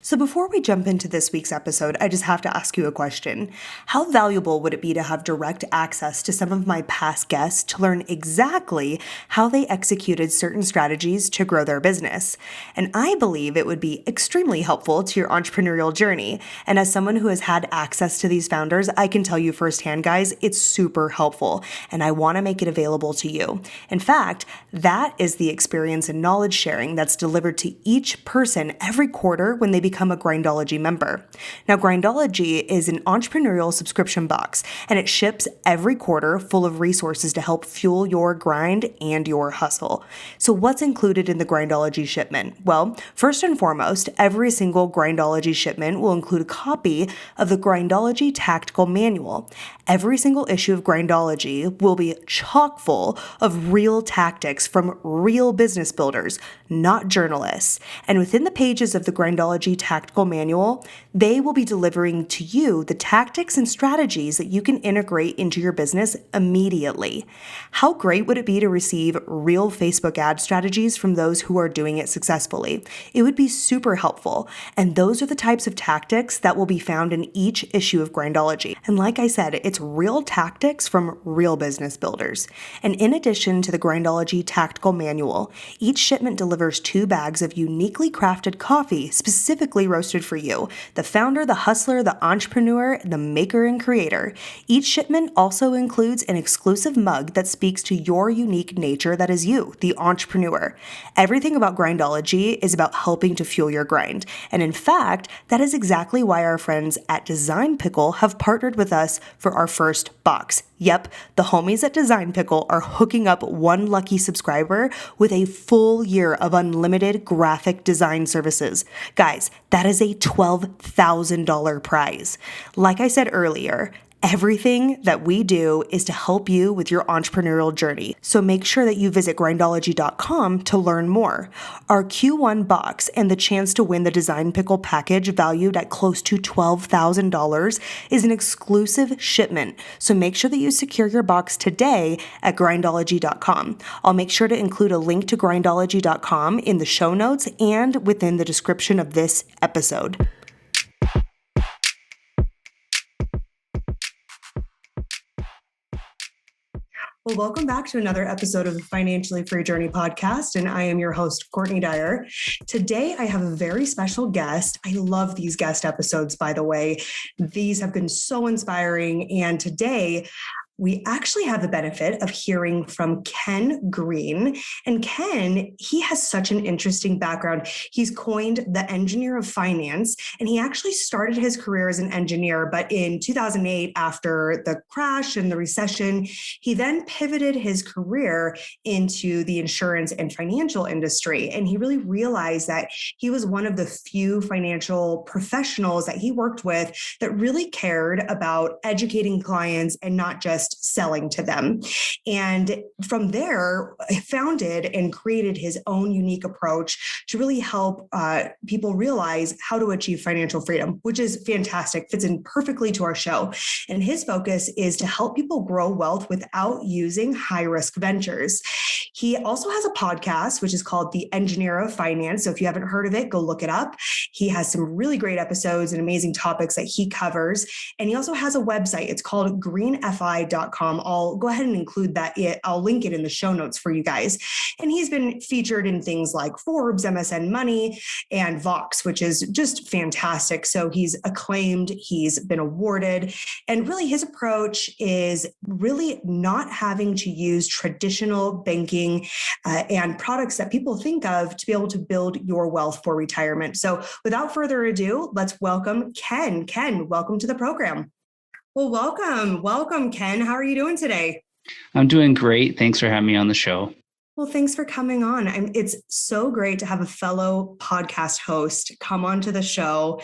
So before we jump into this week's episode, I just have to ask you a question. How valuable would it be to have direct access to some of my past guests to learn exactly how they executed certain strategies to grow their business? And I believe it would be extremely helpful to your entrepreneurial journey. And as someone who has had access to these founders, I can tell you firsthand, guys, it's super helpful. And I want to make it available to you. In fact, that is the experience and knowledge sharing that's delivered to each person every quarter when they become a Grindology member. Now, Grindology is an entrepreneurial subscription box, and it ships every quarter full of resources to help fuel your grind and your hustle. So what's included in the Grindology shipment? Well, first and foremost, every single Grindology shipment will include a copy of the Grindology Tactical Manual. Every single issue of Grindology will be chock full of real tactics from real business builders, not journalists. And within the pages of the Grindology Tactical Manual, they will be delivering to you the tactics and strategies that you can integrate into your business immediately. How great would it be to receive real Facebook ad strategies from those who are doing it successfully? It would be super helpful. And those are the types of tactics that will be found in each issue of Grindology. And like I said, it's real tactics from real business builders. And in addition to the Grindology Tactical Manual, each shipment delivers 2 bags of uniquely crafted coffee specifically roasted for you, the founder, the hustler, the entrepreneur, the maker, and creator. Each shipment also includes an exclusive mug that speaks to your unique nature that is you, the entrepreneur. Everything about Grindology is about helping to fuel your grind. And in fact, that is exactly why our friends at Design Pickle have partnered with us for our first box. Yep, the homies at Design Pickle are hooking up one lucky subscriber with a full year of unlimited graphic design services. Guys, that is a $12,000 prize. Like I said earlier, everything that we do is to help you with your entrepreneurial journey. So make sure that you visit grindology.com to learn more. Our Q1 box and the chance to win the Design Pickle package valued at close to $12,000 is an exclusive shipment. So make sure that you secure your box today at grindology.com. I'll make sure to include a link to grindology.com in the show notes and within the description of this episode. Well, welcome back to another episode of the Financially Free Journey podcast, and I am your host, Courtney Dyer. Today, I have a very special guest. I love these guest episodes, by the way. These have been so inspiring, and today, we actually have the benefit of hearing from Ken Greene. And Ken, he has such an interesting background. He's coined the engineer of finance, and he actually started his career as an engineer. But in 2008, after the crash and the recession, he then pivoted his career into the insurance and financial industry. And he really realized that he was one of the few financial professionals that he worked with that really cared about educating clients and not just selling to them. And from there, founded and created his own unique approach to really help people realize how to achieve financial freedom, which is fantastic, fits in perfectly to our show. And his focus is to help people grow wealth without using high-risk ventures. He also has a podcast, which is called The Engineer of Finance. So if you haven't heard of it, go look it up. He has some really great episodes and amazing topics that he covers. And he also has a website. It's called greenfi.com. I'll go ahead and include that. I'll link it in the show notes for you guys. And he's been featured in things like Forbes, MSN Money, and Vox, which is just fantastic. So he's acclaimed, he's been awarded, and really his approach is really not having to use traditional banking and products that people think of to be able to build your wealth for retirement. So without further ado, let's welcome Ken. Ken, welcome to the program. Well, welcome, Ken. How are you doing today? I'm doing great. Thanks for having me on the show. Well, thanks for coming on. It's so great to have a fellow podcast host come onto the show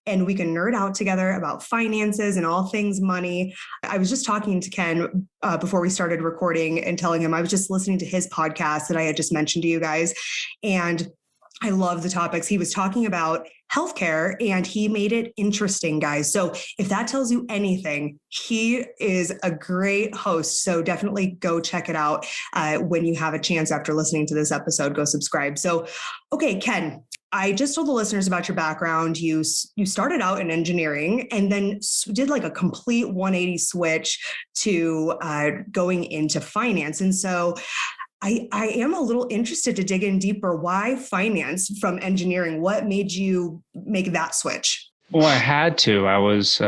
and we can nerd out together about finances and all things money. I was just talking to Ken before we started recording and telling him I was just listening to his podcast that I had just mentioned to you guys. And I love the topics. He was talking about healthcare and he made it interesting, guys. So if that tells you anything, he is a great host. So definitely go check it out when you have a chance after listening to this episode, go subscribe. So, okay, Ken, I just told the listeners about your background. You started out in engineering and then did like a complete 180 switch to going into finance. And so I am a little interested to dig in deeper. Why finance from engineering? What made you make that switch? Well, I had to. I was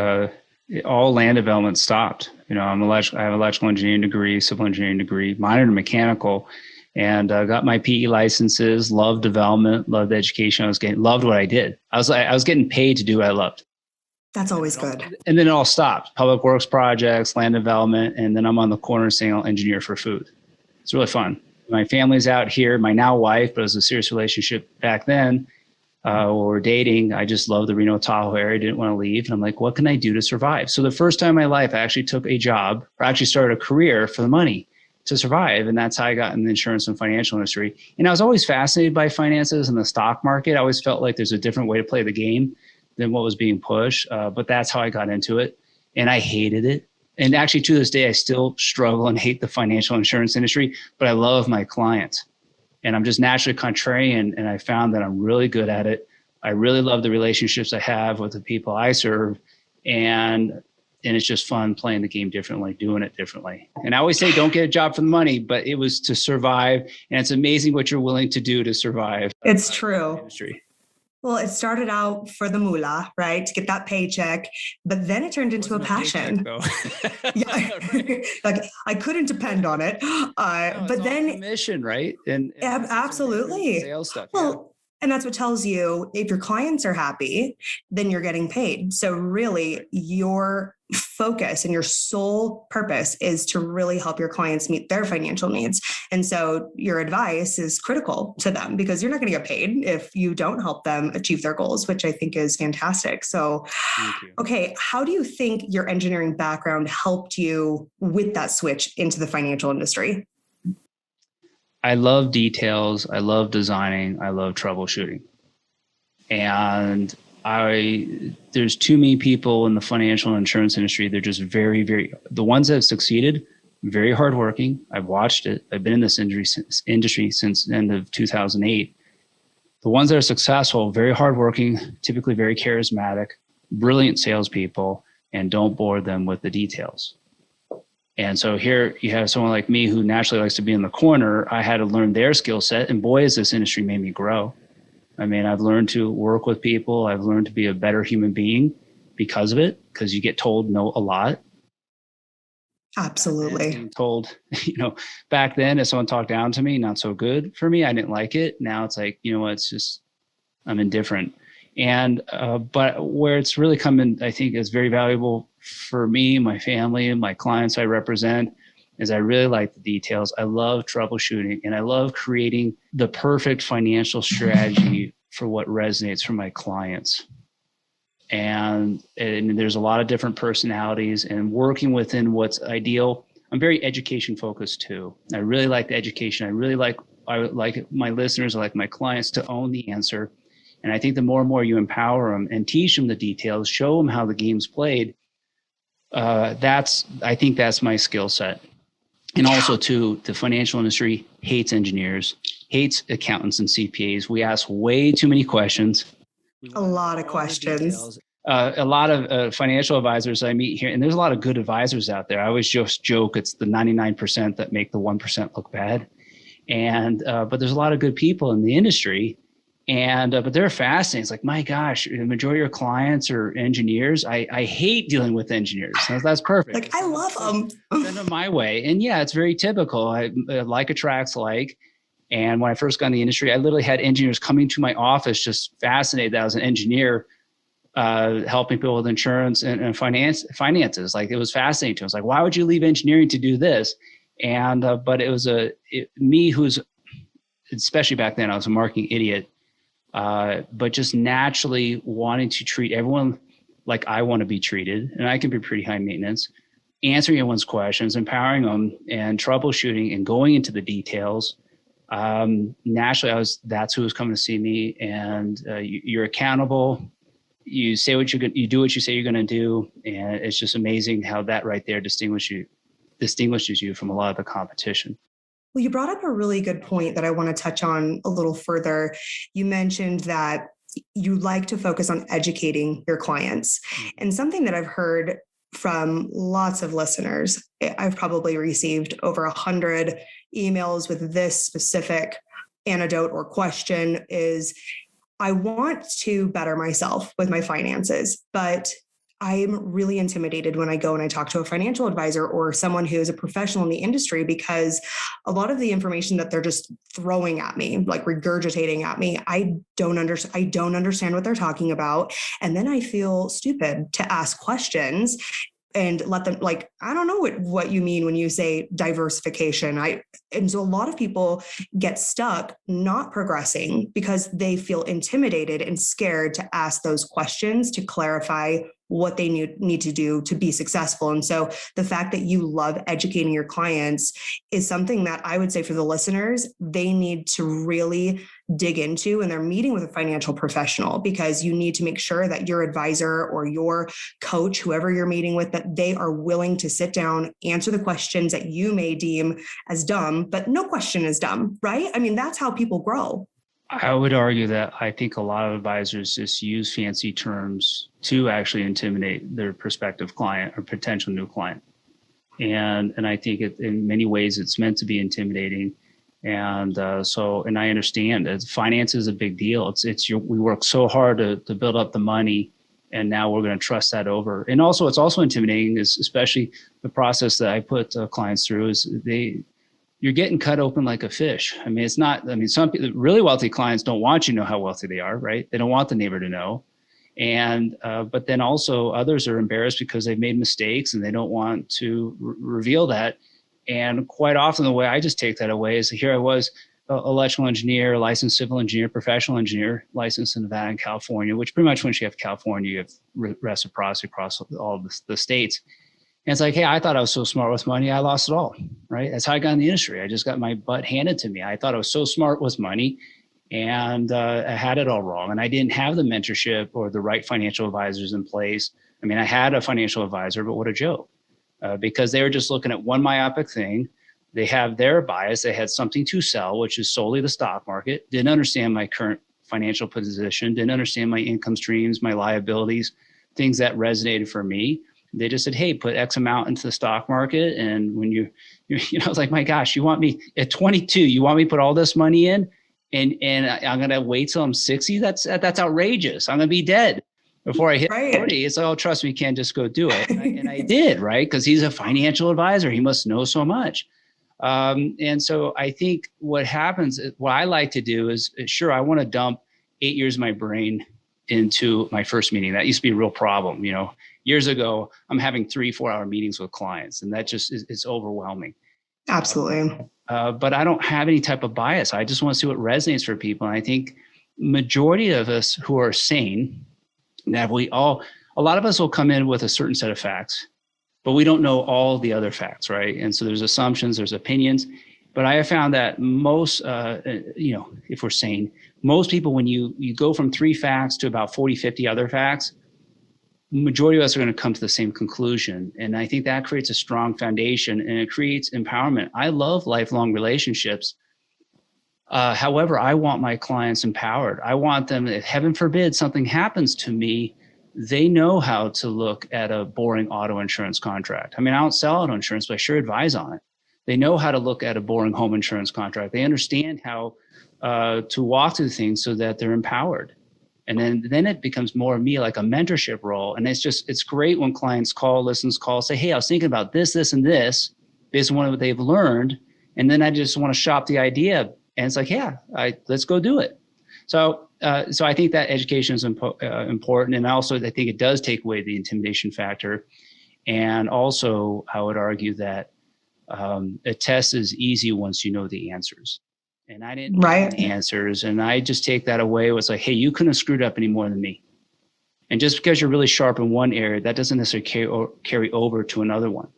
all land development stopped. I have an electrical engineering degree, civil engineering degree, minored in mechanical, and got my PE licenses. Loved development, loved education. Loved what I did. I was getting paid to do what I loved. That's always good. And then it all stopped. Public works projects, land development, and then I'm on the corner saying I'll engineer for food. It's really fun. My family's out here. My now wife, but it was a serious relationship back then. We're dating. I just love the Reno Tahoe area. Didn't want to leave. And I'm like, what can I do to survive? So the first time in my life, I actually took a job or actually started a career for the money to survive. And that's how I got in the insurance and financial industry. And I was always fascinated by finances and the stock market. I always felt like there's a different way to play the game than what was being pushed. But that's how I got into it. And I hated it. And actually, to this day, I still struggle and hate the financial insurance industry, but I love my clients. And I'm just naturally contrarian, and I found that I'm really good at it. I really love the relationships I have with the people I serve, and it's just fun playing the game differently, doing it differently. And I always say, don't get a job for the money, but it was to survive, and it's amazing what you're willing to do to survive. It's true. Industry. Well, it started out for the moolah, right? To get that paycheck, but then it turned into a passion. Yeah, like I couldn't depend on it. But then commission, right? And absolutely sales stuff. Well, and that's what tells you if your clients are happy, then you're getting paid. So really your focus and your sole purpose is to really help your clients meet their financial needs. And so your advice is critical to them because you're not going to get paid if you don't help them achieve their goals, which I think is fantastic. So, okay, how do you think your engineering background helped you with that switch into the financial industry? I love details. I love designing. I love troubleshooting. And there's too many people in the financial and insurance industry. They're just the ones that have succeeded, very hardworking. I've watched it. I've been in this industry since the end of 2008. The ones that are successful, very hardworking, typically very charismatic, brilliant salespeople, and don't bore them with the details. And so here you have someone like me who naturally likes to be in the corner. I had to learn their skill set, and boy, has this industry made me grow. I mean, I've learned to work with people. I've learned to be a better human being because of it, because you get told no a lot. Absolutely. Told, back then if someone talked down to me, not so good for me. I didn't like it. Now it's like, it's just, I'm indifferent. And, but where it's really come in, I think is very valuable for me, my family, and my clients I represent, is I really like the details. I love troubleshooting, and I love creating the perfect financial strategy for what resonates for my clients. And there's a lot of different personalities, and working within what's ideal. I'm very education focused too. I really like the education. I like my listeners, I like my clients to own the answer. And I think the more and more you empower them and teach them the details, show them how the game's played, I think that's my skill set. And also too, the financial industry hates engineers, hates accountants and CPAs. We ask way too many questions. A lot of questions. A lot of financial advisors I meet here, and there's a lot of good advisors out there. I always just joke it's the 99% that make the 1% look bad. And but there's a lot of good people in the industry. And but they're fascinating. It's like, my gosh, the majority of your clients are engineers. I hate dealing with engineers. That's perfect. Like, I love them. Send them my way. And yeah, it's very typical. Like attracts like. And when I first got in the industry, I literally had engineers coming to my office just fascinated that I was an engineer helping people with insurance and finances. Like, it was fascinating to them. It's like, why would you leave engineering to do this? And but it was me who's, especially back then, I was a marketing idiot. But just naturally wanting to treat everyone like I want to be treated. And I can be pretty high maintenance, answering everyone's questions, empowering them, and troubleshooting and going into the details. Naturally, that's who was coming to see me. And you're accountable. You say you do what you say you're going to do. And it's just amazing how that right there distinguishes you from a lot of the competition. Well, you brought up a really good point that I want to touch on a little further. You mentioned that you like to focus on educating your clients. And something that I've heard from lots of listeners, I've probably received over 100 emails with this specific anecdote or question is, I want to better myself with my finances, but I'm really intimidated when I go and I talk to a financial advisor or someone who is a professional in the industry, because a lot of the information that they're just throwing at me, like regurgitating at me, I don't understand what they're talking about. And then I feel stupid to ask questions and let them, like, I don't know what you mean when you say diversification. And so a lot of people get stuck not progressing because they feel intimidated and scared to ask those questions to clarify what they need to do to be successful. And so the fact that you love educating your clients is something that I would say for the listeners, they need to really dig into when they're meeting with a financial professional, because you need to make sure that your advisor or your coach, whoever you're meeting with, that they are willing to sit down, answer the questions that you may deem as dumb, but no question is dumb, right? I mean, that's how people grow. I would argue that I think a lot of advisors just use fancy terms to actually intimidate their prospective client or potential new client. And I think in many ways it's meant to be intimidating. And and I understand that finance is a big deal. We work so hard to build up the money, and now we're going to trust that over. And also, it's also intimidating, is especially the process that I put clients through is you're getting cut open like a fish. I mean, some people, really wealthy clients don't want you to know how wealthy they are, right? They don't want the neighbor to know. And, but then also others are embarrassed because they've made mistakes and they don't want to reveal that. And quite often the way I just take that away is here I was, electrical engineer, licensed civil engineer, professional engineer, licensed in Nevada and California, which pretty much once you have California, you have reciprocity across all the states. And it's like, hey, I thought I was so smart with money, I lost it all, right? That's how I got in the industry. I just got my butt handed to me. I thought I was so smart with money, and I had it all wrong. And I didn't have the mentorship or the right financial advisors in place. I mean, I had a financial advisor, but what a joke, because they were just looking at one myopic thing. They have their bias. They had something to sell, which is solely the stock market. Didn't understand my current financial position, didn't understand my income streams, my liabilities, things that resonated for me. They just said, hey, put X amount into the stock market. And when I was like, my gosh, you want me at 22, you want me to put all this money in and I'm going to wait till I'm 60? That's outrageous. I'm going to be dead before I hit 40. It's like, oh, trust me, Ken, just go do it. And I did, right? Because he's a financial advisor. He must know so much. And so I think what happens, what I like to do is, sure, I want to dump 8 years of my brain into my first meeting. That used to be a real problem. Years ago, I'm having 3-4 hour meetings with clients, and that just is overwhelming. Absolutely. But I don't have any type of bias. I just want to see what resonates for people. And I think majority of us who are sane, that a lot of us will come in with a certain set of facts, but we don't know all the other facts, right? And so there's assumptions, there's opinions. But I have found that most, if we're sane, most people, when you go from 3 facts to about 40, 50 other facts, majority of us are going to come to the same conclusion. And I think that creates a strong foundation and it creates empowerment. I love lifelong relationships. However, I want my clients empowered. I want them, if heaven forbid something happens to me, they know how to look at a boring auto insurance contract. I mean, I don't sell auto insurance, but I sure advise on it. They know how to look at a boring home insurance contract. They understand how to walk through things so that they're empowered. And then it becomes more of me like a mentorship role. And it's great when clients call, say, hey, I was thinking about this, this, and this based on what they've learned. And then I just want to shop the idea. And it's like, yeah, let's go do it. So I think that education is important. And also I think it does take away the intimidation factor. And also I would argue that a test is easy once you know the answers. And I didn't know the answers. And I just take that away. It was like, hey, you couldn't have screwed up any more than me. And just because you're really sharp in one area, that doesn't necessarily carry over to another one.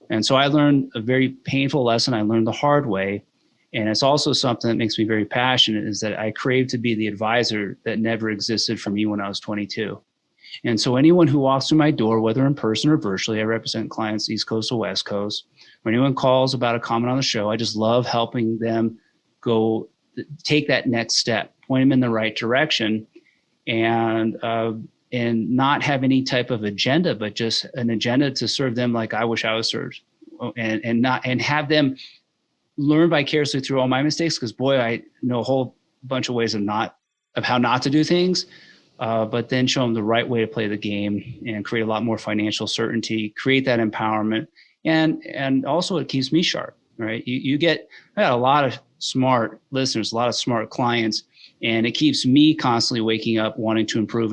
And so I learned a very painful lesson. I learned the hard way. And it's also something that makes me very passionate, is that I crave to be the advisor that never existed for me when I was 22. And so anyone who walks through my door, whether in person or virtually, I represent clients East Coast or West Coast. When anyone calls about a comment on the show, I just love helping them go take that next step, point them in the right direction, and not have any type of agenda, but just an agenda to serve them like I wish I was served, and have them learn vicariously through all my mistakes. Because boy, I know a whole bunch of ways of how not to do things. But then show them the right way to play the game and create a lot more financial certainty, create that empowerment. And also it keeps me sharp, right? I got a lot of smart listeners, a lot of smart clients, and it keeps me constantly waking up, wanting to improve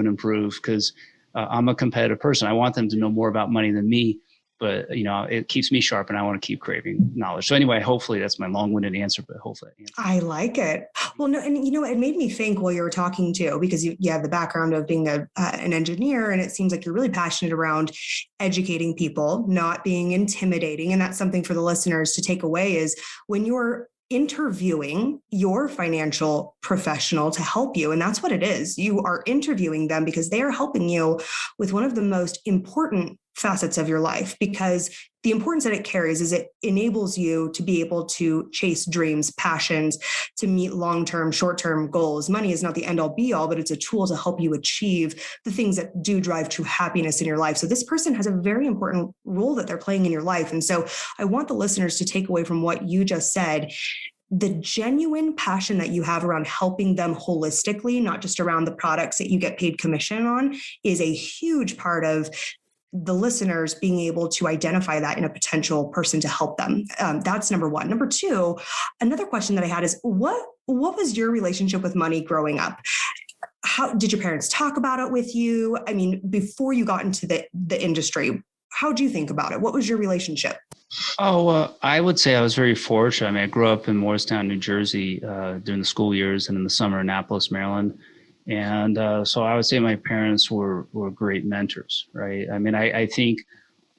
because I'm a competitive person. I want them to know more about money than me, but it keeps me sharp and I want to keep craving knowledge. So anyway, hopefully that's my long-winded answer, but hopefully that answers. I like it. Well, no, and it made me think while you were talking too, because you have the background of being an engineer, and it seems like you're really passionate around educating people, not being intimidating. And that's something for the listeners to take away is when you're interviewing your financial professional to help you. And that's what it is. You are interviewing them because they are helping you with one of the most important facets of your life, because the importance that it carries is it enables you to be able to chase dreams, passions, to meet long-term, short-term goals. Money is not the end-all be-all, but it's a tool to help you achieve the things that do drive true happiness in your life. So this person has a very important role that they're playing in your life. And so I want the listeners to take away from what you just said, the genuine passion that you have around helping them holistically, not just around the products that you get paid commission on, is a huge part of the listeners being able to identify that in a potential person to help them. That's number one. Number two, another question that I had is what was your relationship with money growing up? How did your parents talk about it with you? I mean, before you got into the industry, how do you think about it? What was your relationship? I would say I was very fortunate. I mean, I grew up in Morristown, New Jersey, during the school years, and in the summer, Annapolis, Maryland. And so I would say my parents were great mentors, right? I mean, I think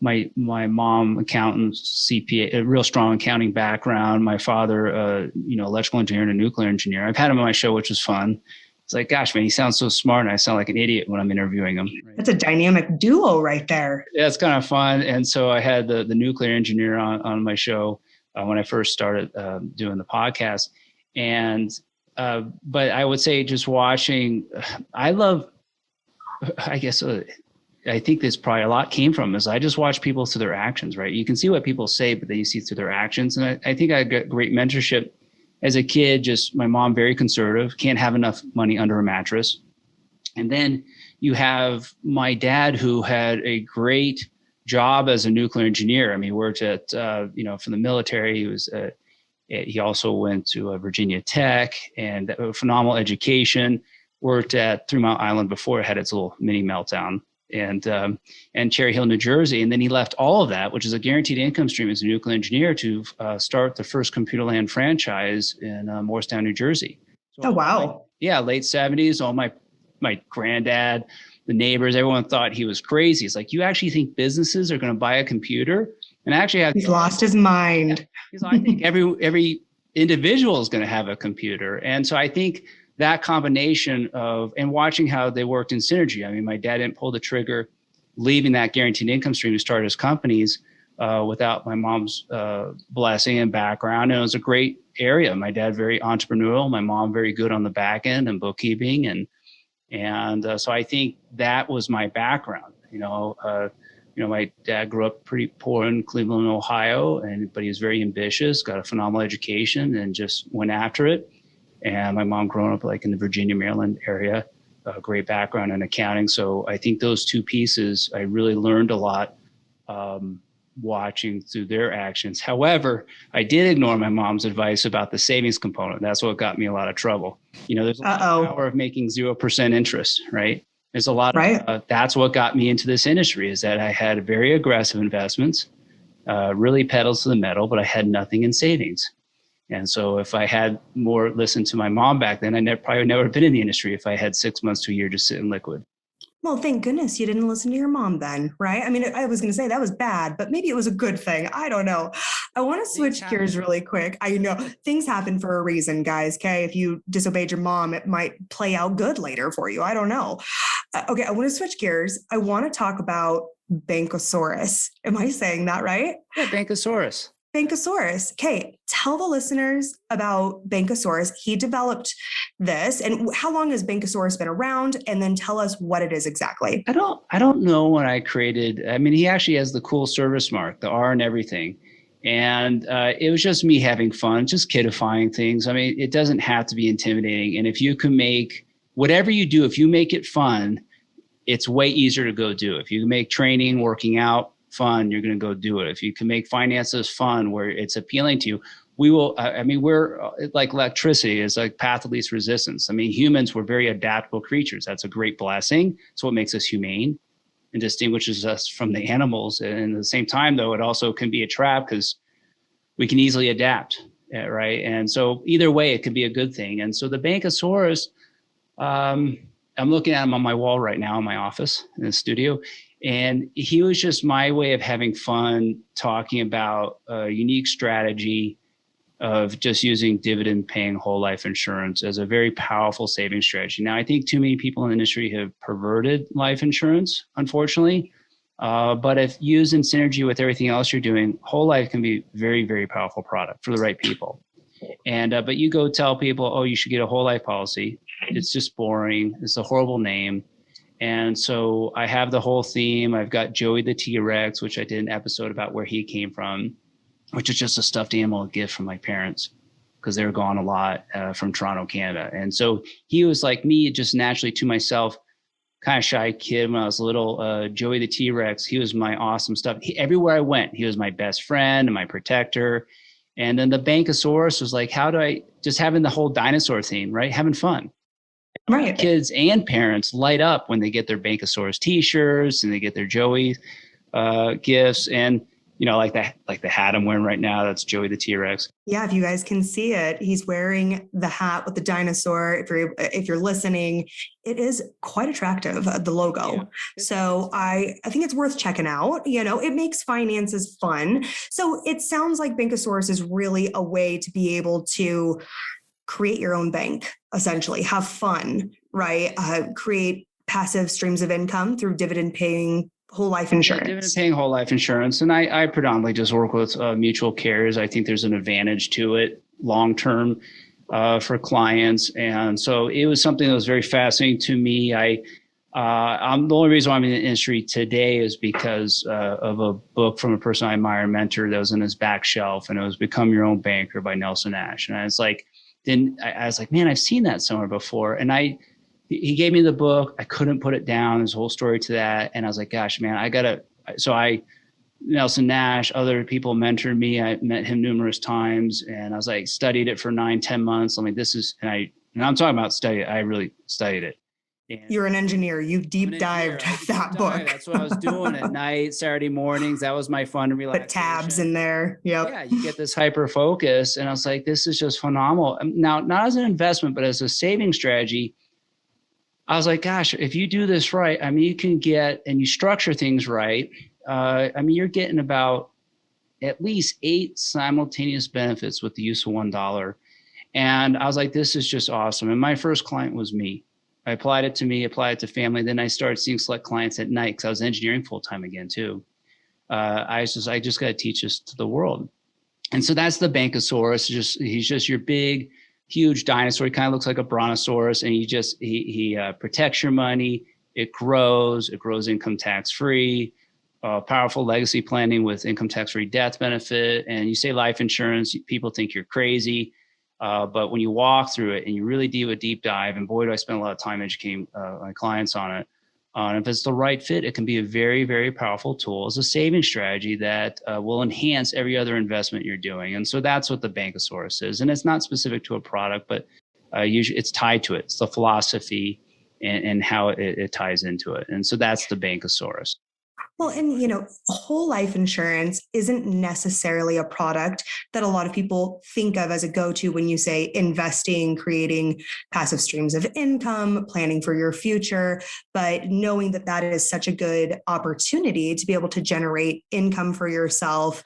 my mom, accountant, CPA, a real strong accounting background. My father, electrical engineer and a nuclear engineer. I've had him on my show, which was fun. It's like, gosh, man, he sounds so smart, and I sound like an idiot when I'm interviewing him. Right? That's a dynamic duo right there. Yeah, it's kind of fun. And so I had the nuclear engineer on my show when I first started doing the podcast. And but I would say just watching, I think this probably a lot came from is I just watch people through their actions, right? You can see what people say, but then you see through their actions. And I think I got great mentorship as a kid. Just my mom, very conservative, can't have enough money under a mattress. And then you have my dad, who had a great job as a nuclear engineer. I mean, he worked at, for the military. He also went to Virginia Tech, and a phenomenal education. Worked at 3 Mile Island before it had its little mini meltdown, and Cherry Hill, New Jersey. And then he left all of that, which is a guaranteed income stream as a nuclear engineer, to start the first Computerland franchise in Morristown, New Jersey. So oh, wow. Late 70s. All my granddad, the neighbors, everyone thought he was crazy. It's like, you actually think businesses are going to buy a computer? And actually, he's lost his mind. Because I think every individual is going to have a computer. And so I think that combination and watching how they worked in synergy. I mean, my dad didn't pull the trigger, leaving that guaranteed income stream to start his companies without my mom's blessing and background. And it was a great area. My dad, very entrepreneurial. My mom, very good on the back end and bookkeeping. And so I think that was my background, my dad grew up pretty poor in Cleveland, Ohio, but he was very ambitious, got a phenomenal education, and just went after it. And my mom growing up like in the Virginia, Maryland area, a great background in accounting. So I think those two pieces, I really learned a lot watching through their actions. However, I did ignore my mom's advice about the savings component. That's what got me a lot of trouble. There's a lot of power of making 0% interest, right? There's a lot of, that's what got me into this industry, is that I had very aggressive investments, really pedals to the metal, but I had nothing in savings. And so if I had more listened to my mom back then, I probably never been in the industry if I had 6 months to a year just sitting liquid. Well, thank goodness you didn't listen to your mom then, right? I mean, I was going to say that was bad, but maybe it was a good thing. I don't know. I want to switch gears really quick. I know things happen for a reason, guys. Okay. If you disobeyed your mom, it might play out good later for you. I don't know. Okay, I want to switch gears. I want to talk about Bankosaurus. Am I saying that right? Yeah, Bankosaurus. Bankosaurus. Okay, tell the listeners about Bankosaurus. He developed this, and how long has Bankosaurus been around? And then tell us what it is exactly. I don't know when I created. I mean, he actually has the cool service mark, the R and everything, and it was just me having fun, just kidifying things. I mean, it doesn't have to be intimidating, and if you can make whatever you do, if you make it fun, it's way easier to go do. If you can make training, working out fun, you're going to go do it. If you can make finances fun, where it's appealing to you, we will. I mean, we're like electricity is like path of least resistance. I mean, humans were very adaptable creatures. That's a great blessing. It's what makes us humane and distinguishes us from the animals. And at the same time, though, it also can be a trap because we can easily adapt, right? And so either way, it could be a good thing. And so the Bankosaurus, I'm looking at him on my wall right now in my office in the studio. And he was just my way of having fun, talking about a unique strategy of just using dividend paying whole life insurance as a very powerful saving strategy. Now, I think too many people in the industry have perverted life insurance, unfortunately. But if used in synergy with everything else you're doing, whole life can be very, very powerful product for the right people. And but you go tell people, oh, you should get a whole life policy. It's just boring. It's a horrible name. And so I have the whole theme. I've got Joey the T-Rex, which I did an episode about where he came from, which is just a stuffed animal gift from my parents because they were gone a lot from Toronto, Canada. And so he was like me, just naturally to myself, kind of shy kid when I was little. Joey the T-Rex, he was my awesome stuff. Everywhere I went, he was my best friend and my protector. And then the Bankosaurus was like, how do I just having the whole dinosaur theme, right? Having fun. Right. Kids and parents light up when they get their Bankosaurus t-shirts and they get their Joey gifts. And, you know, like the hat I'm wearing right now, that's Joey the T-Rex. Yeah, if you guys can see it, he's wearing the hat with the dinosaur. If you're listening, it is quite attractive, the logo. Yeah. So I think it's worth checking out. You know, it makes finances fun. So it sounds like Bankosaurus is really a way to be able to create your own bank, essentially, have fun, right? Create passive streams of income through dividend paying whole life insurance. Dividend paying whole life insurance. And I predominantly just work with mutual carriers. I think there's an advantage to it long-term for clients. And so it was something that was very fascinating to me. I'm the only reason why I'm in the industry today is because of a book from a person I admire and mentor that was in his back shelf, and it was Become Your Own Banker by Nelson Nash. And I was like, man, I've seen that somewhere before. And he gave me the book. I couldn't put it down. There's a whole story to that. And I was like, gosh, man, Nelson Nash, other people mentored me. I met him numerous times, and I was like, studied it for 9-10 months. I mean, and I'm talking about study. I really studied it. And you're an engineer. You deep dived that book. That's what I was doing at night, Saturday mornings. That was my fun and relaxation. Put tabs in there. Yep. Yeah, you get this hyper focus. And I was like, this is just phenomenal. Now, not as an investment, but as a saving strategy, I was like, gosh, if you do this right, I mean, you can get, and you structure things right. I mean, you're getting about at least 8 simultaneous benefits with the use of $1. And I was like, this is just awesome. And my first client was me. I applied it to me, applied it to family. Then I started seeing select clients at night because I was engineering full time again too. I just got to teach this to the world. And so that's the Bankosaurus. He's just your big, huge dinosaur. He kind of looks like a brontosaurus, and he protects your money. It grows income tax free. Powerful legacy planning with income tax free death benefit. And you say life insurance, people think you're crazy. But when you walk through it and you really do a deep dive, and boy, do I spend a lot of time educating my clients on it. If it's the right fit, it can be a very, very powerful tool as a saving strategy that will enhance every other investment you're doing. And so that's what the Bankosaurus is. And it's not specific to a product, but usually it's tied to it. It's the philosophy and how it ties into it. And so that's the Bankosaurus. Well, and, whole life insurance isn't necessarily a product that a lot of people think of as a go-to when you say investing, creating passive streams of income, planning for your future. But knowing that that is such a good opportunity to be able to generate income for yourself,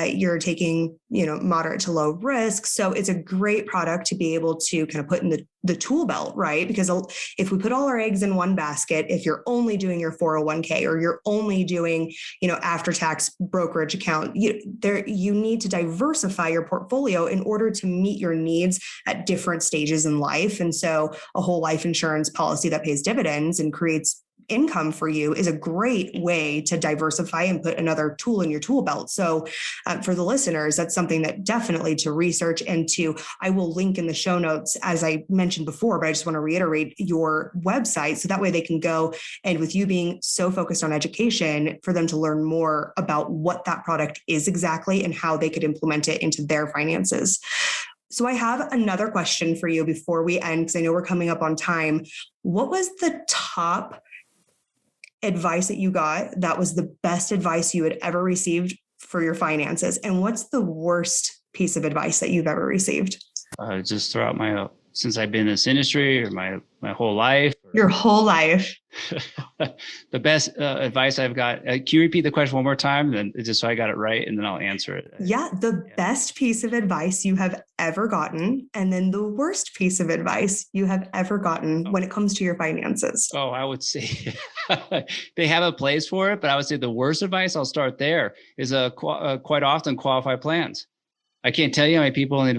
you're taking, moderate to low risk. So it's a great product to be able to kind of put in the the tool belt, right? Because if we put all our eggs in one basket, if you're only doing your 401k or you're only doing, after tax brokerage account, you need to diversify your portfolio in order to meet your needs at different stages in life. And so a whole life insurance policy that pays dividends and creates income for you is a great way to diversify and put another tool in your tool belt. So for the listeners, that's something that definitely to research into. I will link in the show notes, as I mentioned before, but I just want to reiterate your website. So that way they can go, and with you being so focused on education, for them to learn more about what that product is exactly and how they could implement it into their finances. So I have another question for you before we end, because I know we're coming up on time. What was the top advice that you got that was the best advice you had ever received for your finances? And what's the worst piece of advice that you've ever received? Just throughout since I've been in this industry, or my whole life. Your whole life. The best advice I've got. Can you repeat the question one more time, then just so I got it right, and then I'll answer it. Yeah, the best piece of advice you have ever gotten, and then the worst piece of advice you have ever gotten when it comes to your finances. Oh, I would say they have a place for it, but I would say the worst advice, I'll start there, is quite often qualified plans. I can't tell you how many people in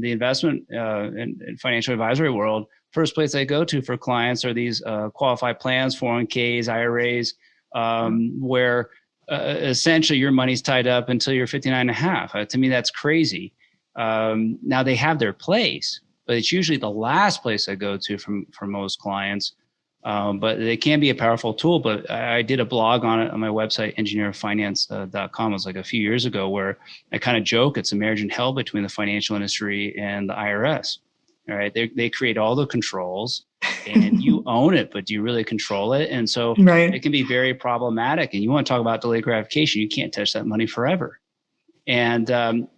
the investment and financial advisory world, first place I go to for clients are these qualified plans, 401ks, IRAs, where essentially your money's tied up until you're 59 and a half. To me, that's crazy. Now they have their place, but it's usually the last place I go to for most clients. But they can be a powerful tool. But I did a blog on it on my website, engineerfinance.com. It was like a few years ago, where I kind of joke it's a marriage in hell between the financial industry and the IRS. All right. They create all the controls and you own it, but do you really control it? And so It can be very problematic. And you want to talk about delayed gratification, you can't touch that money forever. And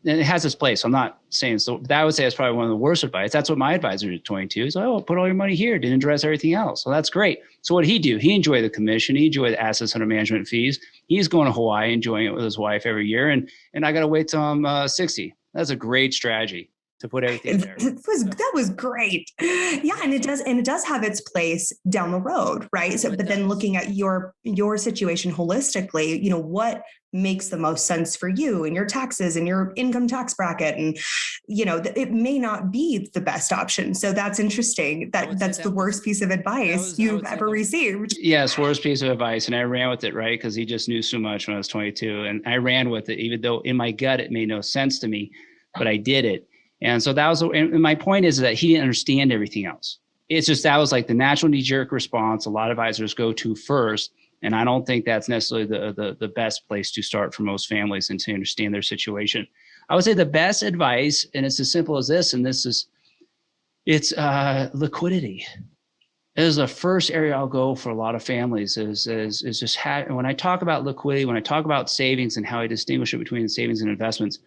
it has its place. I'm not saying so. That I would say is probably one of the worst advice. That's what my advisor is 22. He's like, put all your money here. Didn't address everything else. So that's great. So what did he do? He enjoyed the commission. He enjoyed the assets under management fees. He's going to Hawaii, enjoying it with his wife every year. And I got to wait till I'm 60. That's a great strategy to put everything there. That was great. Yeah. And it does have its place down the road. Right. So, but then looking at your situation holistically, what makes the most sense for you and your taxes and your income tax bracket. And, it may not be the best option. So that's interesting. That's the worst piece of advice you've ever received. Yes. Worst piece of advice. And I ran with it, right? Because he just knew so much when I was 22, and I ran with it, even though in my gut, it made no sense to me, but I did it. And so that was, and my point is that he didn't understand everything else. It's just, that was like the natural knee-jerk response a lot of advisors go to first. And I don't think that's necessarily the best place to start for most families and to understand their situation. I would say the best advice, and it's as simple as this, and it's liquidity. It is the first area I'll go for a lot of families is just having, when I talk about liquidity, when I talk about savings and how I distinguish it between savings and investments.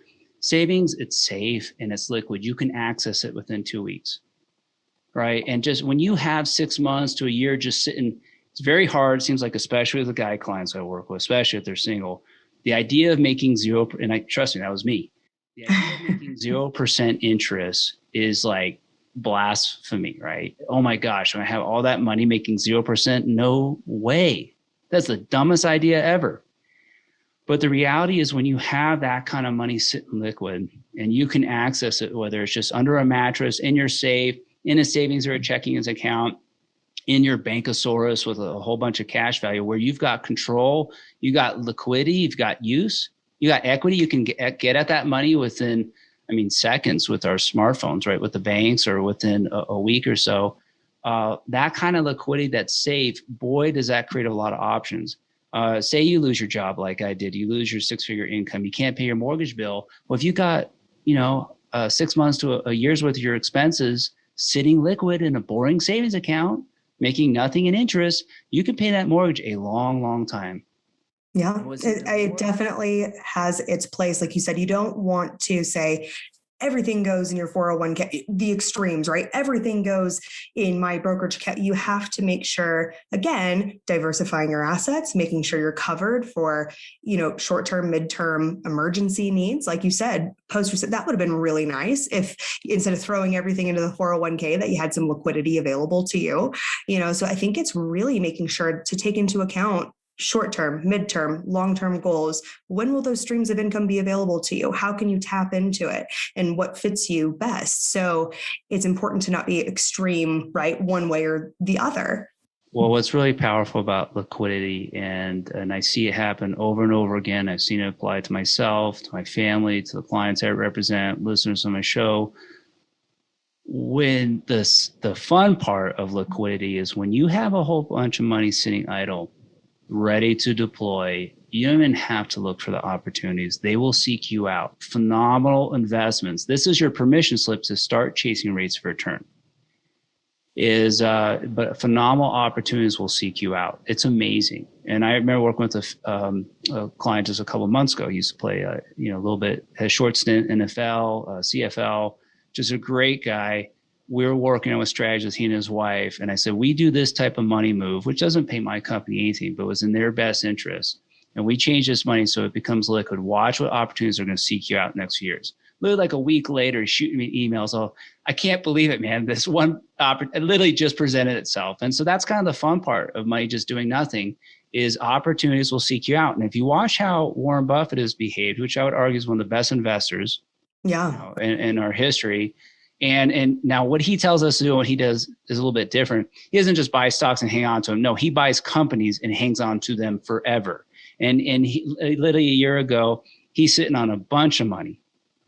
Savings, it's safe and it's liquid. You can access it within 2 weeks, right? And just when you have 6 months to a year just sitting, it's very hard. It seems like, especially with the guy clients I work with, especially if they're single, the idea of making zero, and trust me, that was me. The idea of making 0% interest is like blasphemy, right? Oh my gosh, when I have all that money making 0%, no way. That's the dumbest idea ever. But the reality is, when you have that kind of money sitting liquid and you can access it, whether it's just under a mattress, in your safe, in a savings or a checking account, in your ofsaurus with a whole bunch of cash value, where you've got control, you got liquidity, you've got use, you got equity, you can get at that money within, seconds with our smartphones, right? With the banks, or within a week or so. That kind of liquidity that's safe, boy, does that create a lot of options. Say you lose your job like I did, you lose your 6-figure income, you can't pay your mortgage bill. Well, if you got, 6 months to a year's worth of your expenses sitting liquid in a boring savings account, making nothing in interest, you can pay that mortgage a long, long time. Yeah, it definitely has its place. Like you said, you don't want to say, everything goes in your 401k, the extremes, right? Everything goes in my brokerage account. You have to make sure, again, diversifying your assets, making sure you're covered for, short-term, midterm emergency needs. Like you said, that would have been really nice if instead of throwing everything into the 401k, that you had some liquidity available to you. So I think it's really making sure to take into account short-term, midterm, long-term goals. When will those streams of income be available to you? How can you tap into it? And what fits you best? So it's important to not be extreme, right? One way or the other. Well, what's really powerful about liquidity, and I see it happen over and over again. I've seen it apply to myself, to my family, to the clients I represent, listeners on my show. When the fun part of liquidity is when you have a whole bunch of money sitting idle, ready to deploy, you don't even have to look for the opportunities. They will seek you out. Phenomenal investments. This is your permission slip to start chasing rates of return. But phenomenal opportunities will seek you out. It's amazing. And I remember working with a client just a couple of months ago. He used to play, a little bit, had a short stint in NFL, CFL, just a great guy. We were working on a strategy with he and his wife. And I said, we do this type of money move, which doesn't pay my company anything, but was in their best interest. And we change this money so it becomes liquid. Watch what opportunities are going to seek you out next few years. Literally like a week later, shooting me emails. Oh, I can't believe it, man. This one it literally just presented itself. And so that's kind of the fun part of money just doing nothing, is opportunities will seek you out. And if you watch how Warren Buffett has behaved, which I would argue is one of the best investors in our history, and now what he tells us to do, what he does is a little bit different. He doesn't just buy stocks and hang on to them. No, he buys companies and hangs on to them forever. And he, literally a year ago, he's sitting on a bunch of money,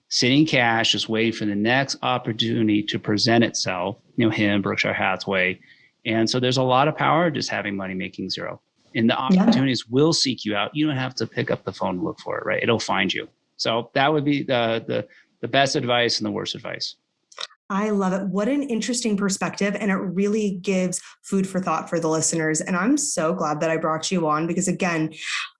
sitting cash, just waiting for the next opportunity to present itself, him, Berkshire Hathaway. And so there's a lot of power just having money making zero. And the opportunities will seek you out. You don't have to pick up the phone and look for it, right? It'll find you. So that would be the best advice and the worst advice. I love it. What an interesting perspective. And it really gives food for thought for the listeners. And I'm so glad that I brought you on because, again,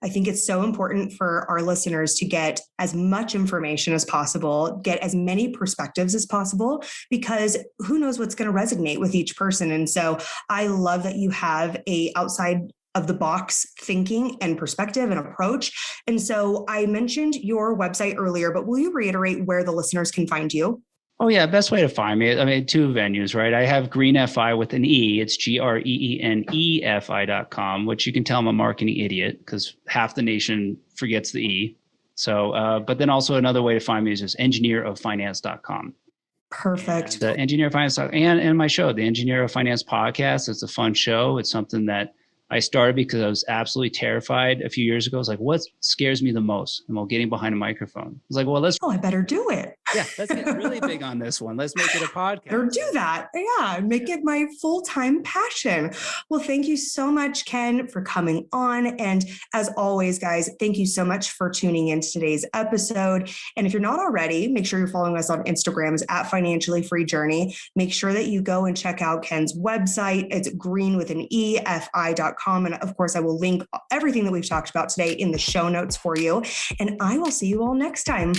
I think it's so important for our listeners to get as much information as possible, get as many perspectives as possible, because who knows what's going to resonate with each person. And so I love that you have a outside of the box thinking and perspective and approach. And so I mentioned your website earlier, but will you reiterate where the listeners can find you? Oh, yeah. Best way to find me. I mean, two venues, right? I have Greene FI with an E. It's GREENEFI.com, which you can tell I'm a marketing idiot because half the nation forgets the E. So, but then also another way to find me is just engineeroffinance.com. Perfect. The Engineer of Finance and my show, the Engineer of Finance podcast. It's a fun show. It's something that I started because I was absolutely terrified a few years ago. I was like, what scares me the most? And while getting behind a microphone, I was like, well, I better do it. Yeah, let's get really big on this one. Let's make it a podcast. Or do that. Yeah, make it my full-time passion. Well, thank you so much, Ken, for coming on. And as always, guys, thank you so much for tuning in to today's episode. And if you're not already, make sure you're following us on Instagram at Financially Free Journey. Make sure that you go and check out Ken's website. It's Greene with an EFI.com. And of course, I will link everything that we've talked about today in the show notes for you. And I will see you all next time.